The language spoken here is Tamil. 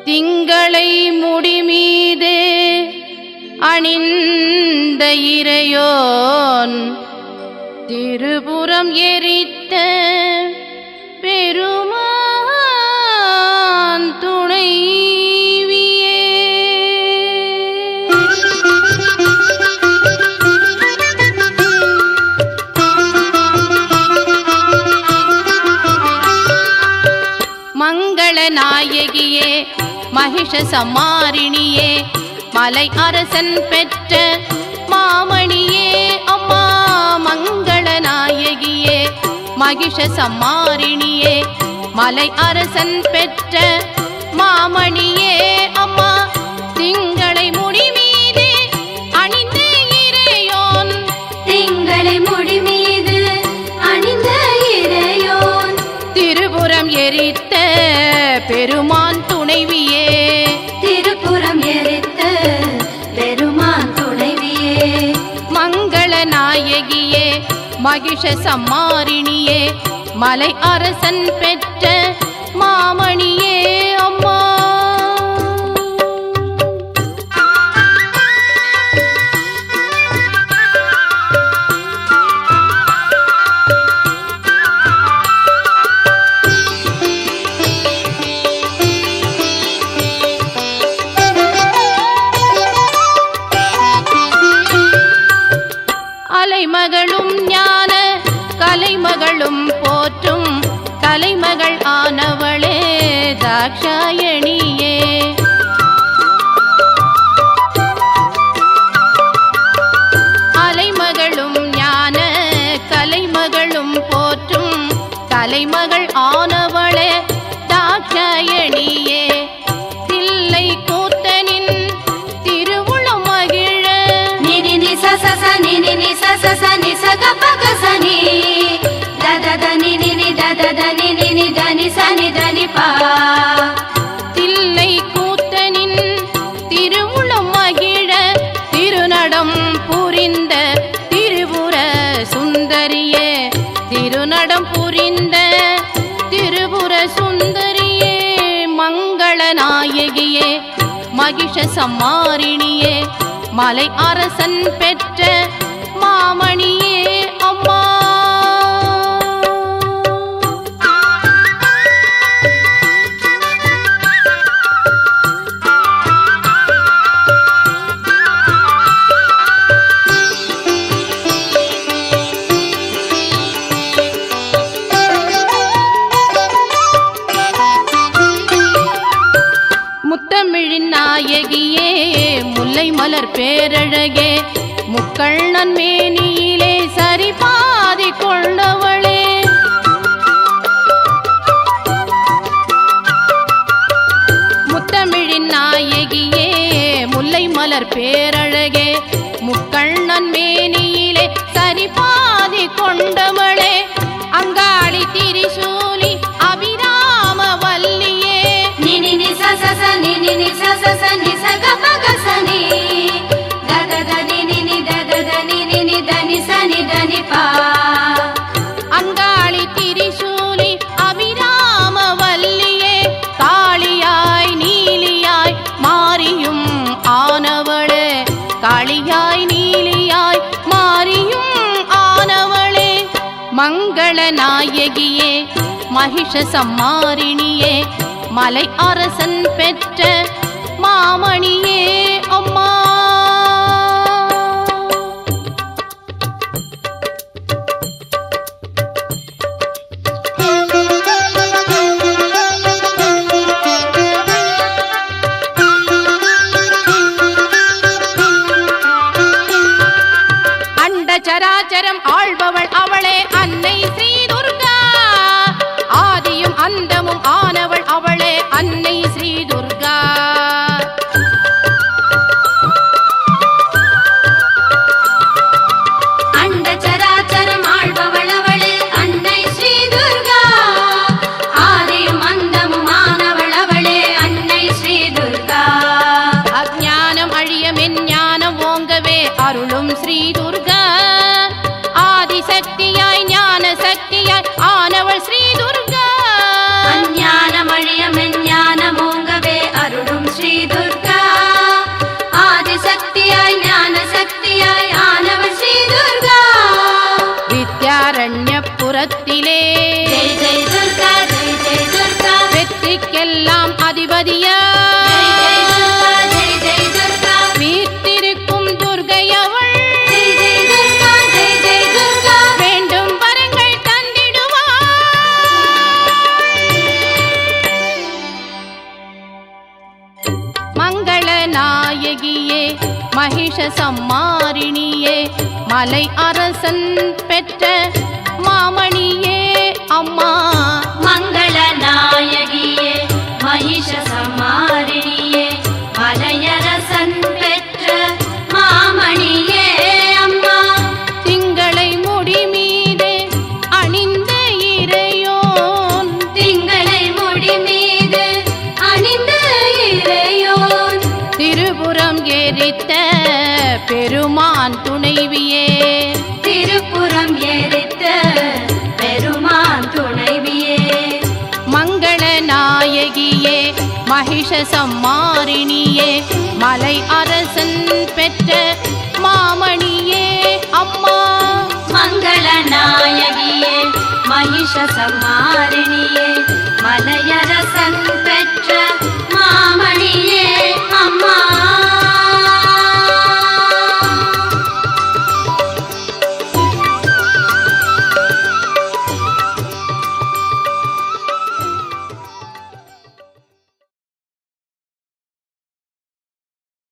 திங்களை முடிமீது அணிந்த இறையோன் திருபுரம் எரித்த பெருமான் துணைவியே. மங்கள நாயகியே மகிஷ சம்மாரிணியே மலை அரசன் பெற்ற மாமணியே அம்மா. மங்கள நாயகியே மகிஷ சம்மாரிணியே மலை அரசன் பெற்ற மாமணியே அம்மா. திங்களை முடி மீது அணிந்த இறையோன் திங்களை முடி மீது அணிந்த இறையோன் திருபுரம் எரித்த பெருமான் துணைவியே. திருப்புறம் எரித்த பெருமான் துணைவியே. மங்கள நாயகியே மகிஷ சம்மாரிணியே மலை அரசன் பெற்ற மாமணியே அம்மா. அலைமகளும் ஞான கலைமகளும் போற்றும் கலைமகள் ஆனவளே தாக்ஷாயணியே. அலைமகளும் ஞான கலைமகளும் போற்றும் கலைமகள் ஆனவளே தாக்ஷாயணியே. தில்லை கூத்தனின் திருவுளம் மகிழ நினி நிச சச நினி நிச சச நிச கப கசனி தத தனி நினி தத தனி நினி தனி சனி தனி பா. தில்லை கூத்தனின் திருவுளம் மகிழ திருநடம் புரிந்த திருபுர சுந்தரியே. திருநடம் புரிந்த திருபுர சுந்தரியே. மங்கள நாயகியே மகிஷ சம்மாரிணியே மலை அரசன் பெற்ற மாமணியே அம்மா. முத்தமிழின் நாயகியே முல்லை மலர் பேரழகே முக்கண்ணன் மேனியிலே சரிபாதி கொண்டவளே. முத்தமிழின் நாயகியே முல்லை மலர் பேரழகே முக்கண்ணன் மேனியிலே சரிபாதி கொண்டவளே. அங்காளி திரிசூலி அபிராம வல்லியே. நினி நிச சச நினி நிச சச நிச கப கசனி தத தனி நினி தத தனி நினி தனி சனி தனி பா. அங்காளி திரிசூலி அபிராம வல்லியே. காளியாய் நீலியாய் மாரியும் ஆனவளே. காளியாய் நீலியாய் மாரியும் ஆனவளே. மங்கள நாயகியே மகிஷ சம்மாரிணியே மலை அரசன் பெற்ற மாமணியே அம்மா. அண்ட சராச்சரம் ஆள்பவள் அவளே அன்னை ஸ்ரீ துர்கா. ஆதியும் அந்தமும் ஆனவள் அவளே அன்னை ஸ்ரீ துர்கா. நாயகியே மகிஷ சம்மாரிணியே மலை அரசன் பெற்ற மாமணியே அம்மா மங்கள நாயகியே மகிஷ சம்மாரிணியே மலையரசன் பெற்ற மாமணியே அம்மா திங்களை முடி மீதே அணிந்த இறையோன் திங்களை முடி மீது அணிந்த இறையோன் திருபுரம் எரித்த பெருமான் துணைவியே திருப்புறம் எரித்த பெருமான் துணைவியே மங்கள நாயகியே மகிஷ சம்மாரிணியே மலை அரசன் பெற்ற மாமணியே அம்மா மங்கள நாயகியே மகிஷ சம்மாரிணியே மலையரசன்